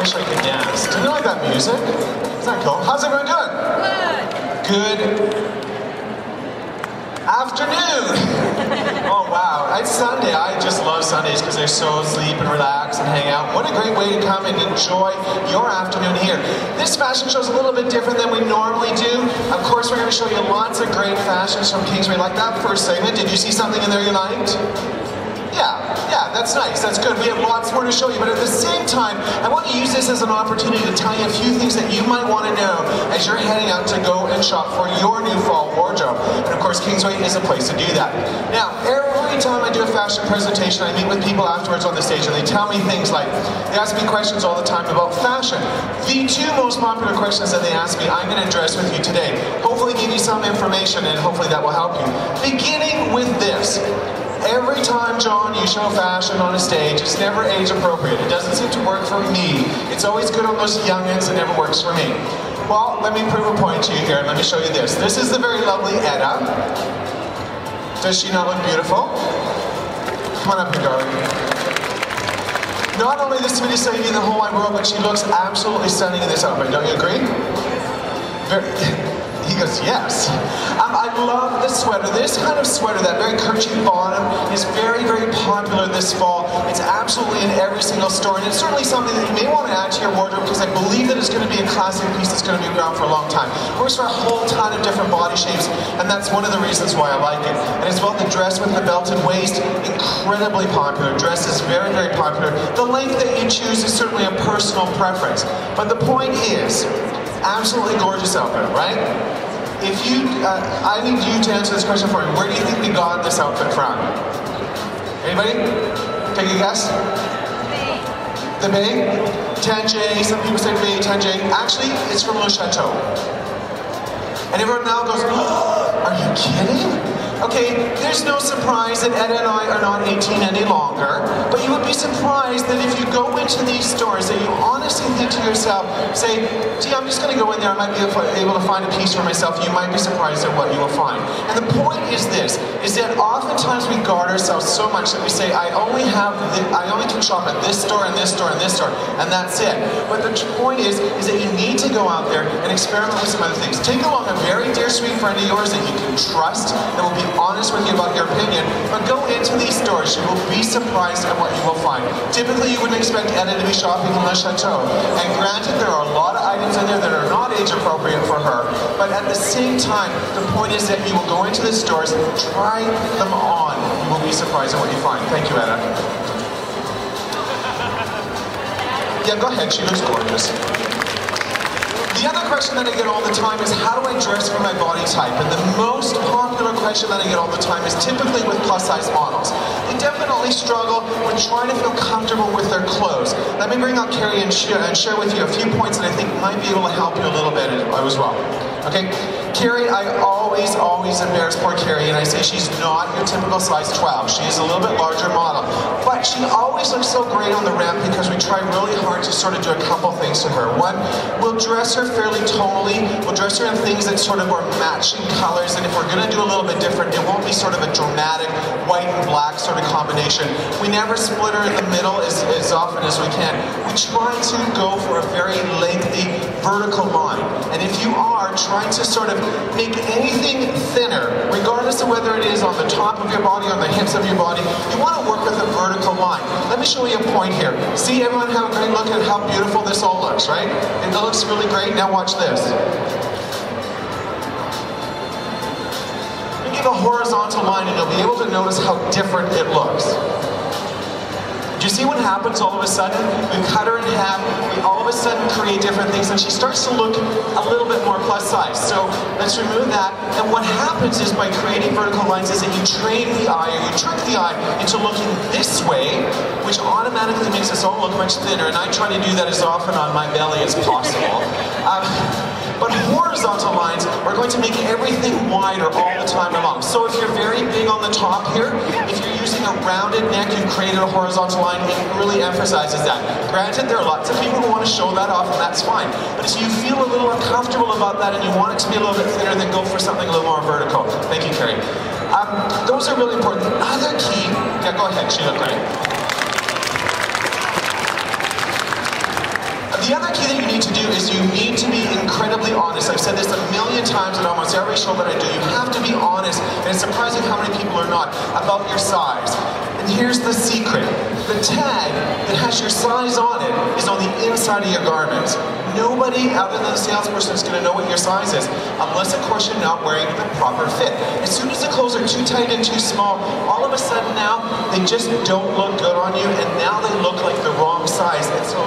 wish I could dance. Do you like that music? Isn't that cool? How's everyone doing? Good afternoon. Oh wow, it's Sunday. I just love Sundays because they're so sleep and relax and hang out. What a great way to come and enjoy your afternoon here. This fashion show is a little bit different than we normally do. Of course, we're going to show you lots of great fashions from Kingsway. Like that first segment, did you see something in there you liked? Yeah, that's nice, that's good. We have lots more to show you, but at the same time, I want to use this as an opportunity to tell you a few things that you might want to know as you're heading out to go and shop for your new fall wardrobe. And of course, Kingsway is a place to do that. Now, every time I do a fashion presentation, I meet with people afterwards on the stage, and they tell me things like, they ask me questions all the time about fashion. The two most popular questions that they ask me, I'm going to address with you today. Hopefully give you some information, and hopefully that will help you. Beginning with this. Every time, John, you show fashion on a stage, it's never age appropriate. It doesn't seem to work for me. It's always good on those youngins, it never works for me. Well, let me prove a point to you here, and let me show you this. This is the very lovely Etta. Does she not look beautiful? Come on up here, darling. Not only the sweetest lady in the whole wide world, but she looks absolutely stunning in this outfit. Don't you agree? He goes, yes. I love this sweater. This kind of sweater, that very kerchief bottom, is very, very popular this fall. It's absolutely in every single store, and it's certainly something that you may want to add to your wardrobe because I believe that it's going to be a classic piece that's going to be around for a long time. It works for a whole ton of different body shapes, and that's one of the reasons why I like it. And as well, the dress with the belted waist, incredibly popular. Dress is very, very popular. The length that you choose is certainly a personal preference. But the point is, absolutely gorgeous outfit, right? If you, I need you to answer this question for me. Where do you think we got this outfit from? Anybody? Take a guess? The Bay? Tangier, some people say Bay, Tangier. Actually, it's from Le Chateau. And everyone now goes, oh, are you kidding? Okay, there's no surprise that Etta and I are not 18 any longer, but you would be surprised that if you go into these stores that you honestly think to yourself, say, gee, I'm just going to go in there, I might be able to find a piece for myself, you might be surprised at what you will find. And the point is this, is that oftentimes we guard ourselves so much that we say, I only can shop at this store and this store and this store, and that's it. But the point is that you need to go out there and experiment with some other things. Take along a very dear sweet friend of yours that you can trust, that will be honest with you about your opinion, but go into these stores. You will be surprised at what you will find. Typically, you wouldn't expect Etta to be shopping in Le Chateau, and granted, there are a lot of items in there that are not age appropriate for her, but at the same time, the point is that you will go into the stores, try them on. You will be surprised at what you find. Thank you, Etta. Yeah, go ahead. She looks gorgeous. The other question that I get all the time is, how do I dress for my body type? And the most popular question that I get all the time is typically with plus-size models. They definitely struggle with trying to feel comfortable with their clothes. Let me bring out Carrie and share with you a few points that I think might be able to help you a little bit as well. Okay? Carrie, I always embarrass poor Carrie, and I say she's not your typical size 12. She is a little bit larger model. But she always looks so great on the ramp because we try really hard to sort of do a couple things to her. One, we'll dress her fairly tonally. We'll dress her in things that sort of are matching colors, and if we're going to do a little bit different, it won't be sort of a dramatic white and black sort of combination. We never split her in the middle as often as we can. We try to go for a very lengthy vertical line. And if you are trying to sort of make anything thinner, regardless of whether it is on the top of your body or on the hips of your body, you want to work with a vertical line. Let me show you a point here. See everyone have a great look at how beautiful this all looks, right? It looks really great. Now watch this. You give a horizontal line and you'll be able to notice how different it looks. Do you see what happens all of a sudden? We cut her in half, we all of a sudden create different things, and she starts to look a little bit more plus size. So let's remove that, and what happens is by creating vertical lines is that you train the eye, or you trick the eye into looking this way, which automatically makes us all look much thinner, and I try to do that as often on my belly as possible. But horizontal lines are going to make everything wider all the time along. So if you're very big on the top here, if you're using a rounded neck, you've created a horizontal line, it really emphasizes that. Granted, there are lots of people who want to show that off, and that's fine. But if you feel a little uncomfortable about that and you want it to be a little bit thinner, then go for something a little more vertical. Thank you, Carrie. Those are really important. The other key, yeah, go ahead, she looked great. The other key that you need to do is you need to be incredibly honest. I've said this a million times in almost every show that I do. You have to be honest, and it's surprising how many people are not, about your size. And here's the secret. The tag that has your size on it is on the inside of your garment. Nobody other than the salesperson is going to know what your size is, unless of course you're not wearing the proper fit. As soon as the clothes are too tight and too small, all of a sudden now, they just don't look good on you, and now they look like the wrong size. And so,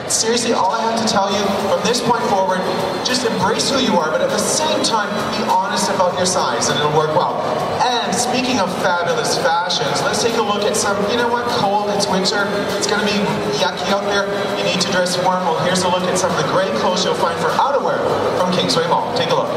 seriously, all I have to tell you from this point forward, just embrace who you are, but at the same time, be honest about your size, and it'll work well. And speaking of fabulous fashions, let's take a look at some, you know what, cold, it's winter, it's going to be yucky out there, you need to dress warm. Well, here's a look at some of the great clothes you'll find for outerwear from Kingsway Mall. Take a look.